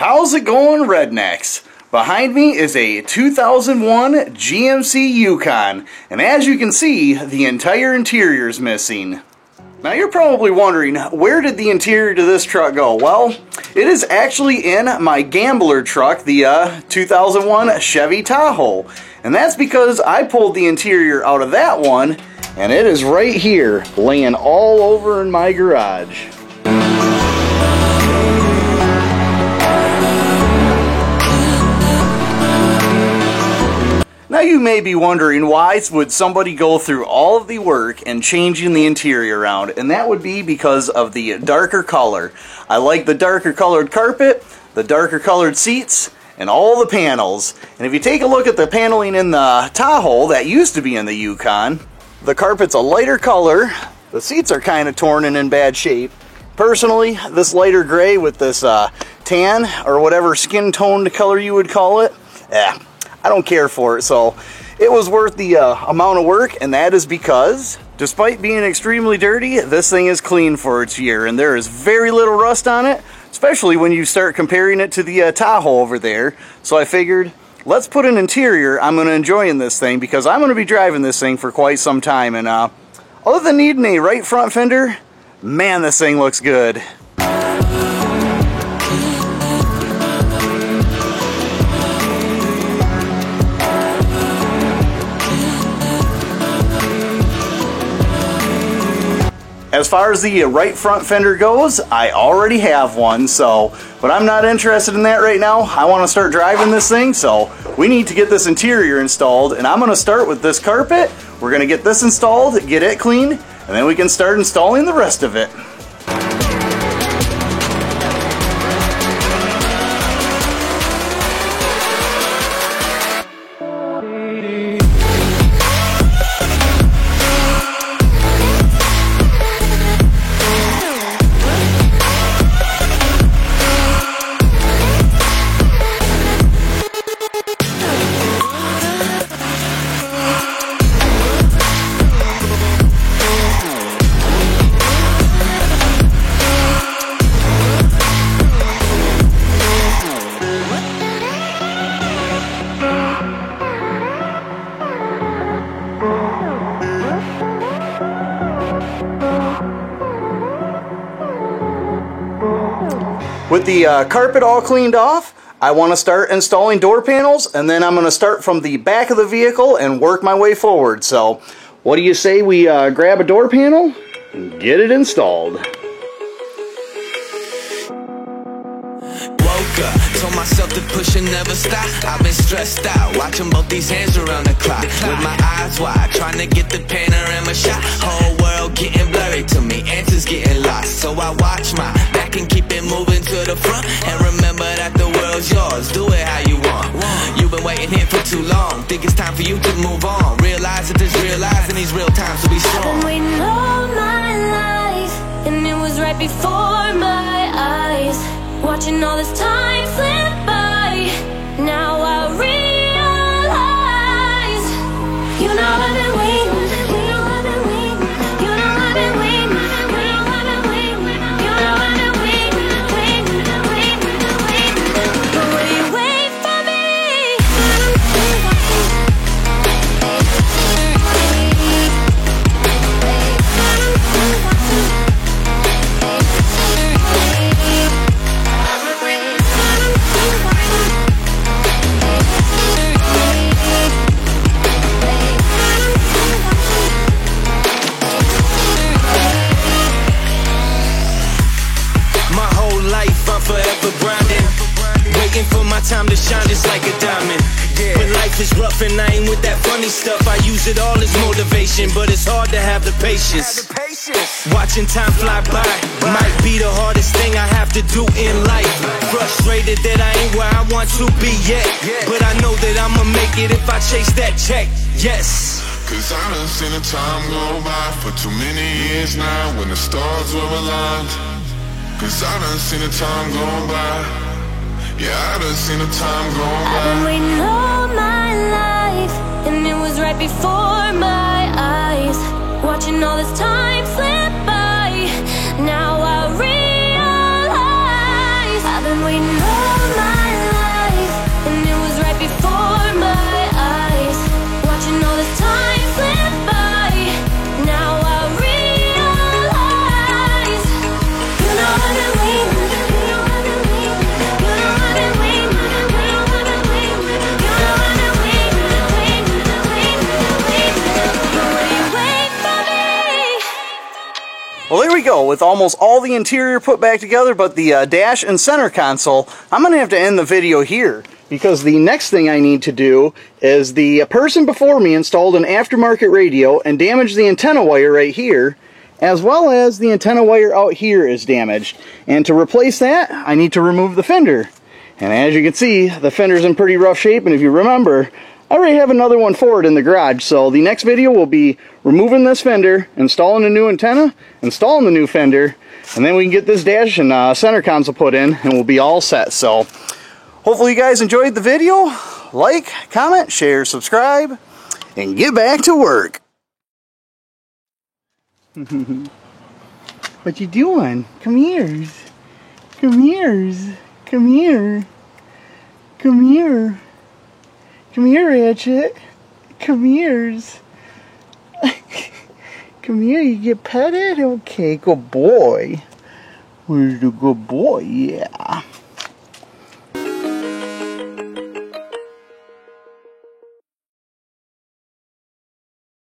How's it going, rednecks? Behind me is a 2001 GMC Yukon, and as you can see, the entire interior is missing. Now you're probably wondering, where did the interior to this truck go? Well, it is actually in my Gambler truck, the 2001 Chevy Tahoe. And that's because I pulled the interior out of that one, and it is right here, laying all over in my garage. Now you may be wondering, why would somebody go through all of the work and changing the interior around? And that would be because of the darker color. I like the darker colored carpet, the darker colored seats, and all the panels. And if you take a look at the paneling in the Tahoe that used to be in the Yukon, the carpet's a lighter color, the seats are kind of torn and in bad shape. Personally, this lighter gray with this tan or whatever skin toned color you would call it, I don't care for it, so it was worth the amount of work, and that is because, despite being extremely dirty, this thing is clean for its year, and there is very little rust on it, especially when you start comparing it to the Tahoe over there. So I figured, let's put an interior I'm going to enjoy in this thing, because I'm going to be driving this thing for quite some time, and other than needing a right front fender, man, this thing looks good. As far as the right front fender goes, I already have one, but I'm not interested in that right now. I want to start driving this thing, so we need to get this interior installed, and I'm going to start with this carpet. We're going to get this installed, get it clean, and then we can start installing the rest of it. With the carpet all cleaned off, I want to start installing door panels, and then I'm going to start from the back of the vehicle and work my way forward. So, what do you say we grab a door panel and get it installed? Told myself to push and never stop. I've been stressed out, watching both these hands around the clock, with my eyes wide, trying to get the panorama shot. Whole world getting blurry to me, answers getting lost. So I watch my back and keep it moving to the front, and remember that the world's yours, do it how you want. You've been waiting here for too long, think it's time for you to move on. Realize that there's real lies in these real times to be strong. I've been waiting all my life, and it was right before my eyes, watching all this time slip by. Now I realize, you know I've been waiting, you know I've been waiting, you know I've been waiting, you know I've been waiting, you know I've been waiting, but will you wait for me? Forever grinding, waiting for my time to shine just like a diamond. When life is rough and I ain't with that funny stuff, I use it all as motivation, but it's hard to have the patience. Watching time fly by might be the hardest thing I have to do in life. Frustrated that I ain't where I want to be yet, but I know that I'ma make it if I chase that check. Yes. Cause I done seen the time go by for too many years now, when the stars were aligned. Cause I done seen the time go by. Yeah, I done seen the time go by. I've been waiting all my life, and it was right before my eyes, watching all this time slip by. Now I realize I've been waiting all my Well, there we go, with almost all the interior put back together, but the dash and center console. I'm going to have to end the video here, because the next thing I need to do is the person before me installed an aftermarket radio and damaged the antenna wire right here, as well as the antenna wire out here is damaged. And to replace that, I need to remove the fender. And as you can see, the fender's in pretty rough shape, and if you remember, I already have another one for it in the garage, so the next video will be removing this fender, installing a new antenna, installing the new fender, and then we can get this dash and center console put in, and we'll be all set. So, hopefully you guys enjoyed the video. Like, comment, share, subscribe, and get back to work. What you doing? Come here. Come here. Come here. Come here. Come here, Ratchet. Come here. Come here, you get petted? Okay, good boy. Where's the good boy? Yeah.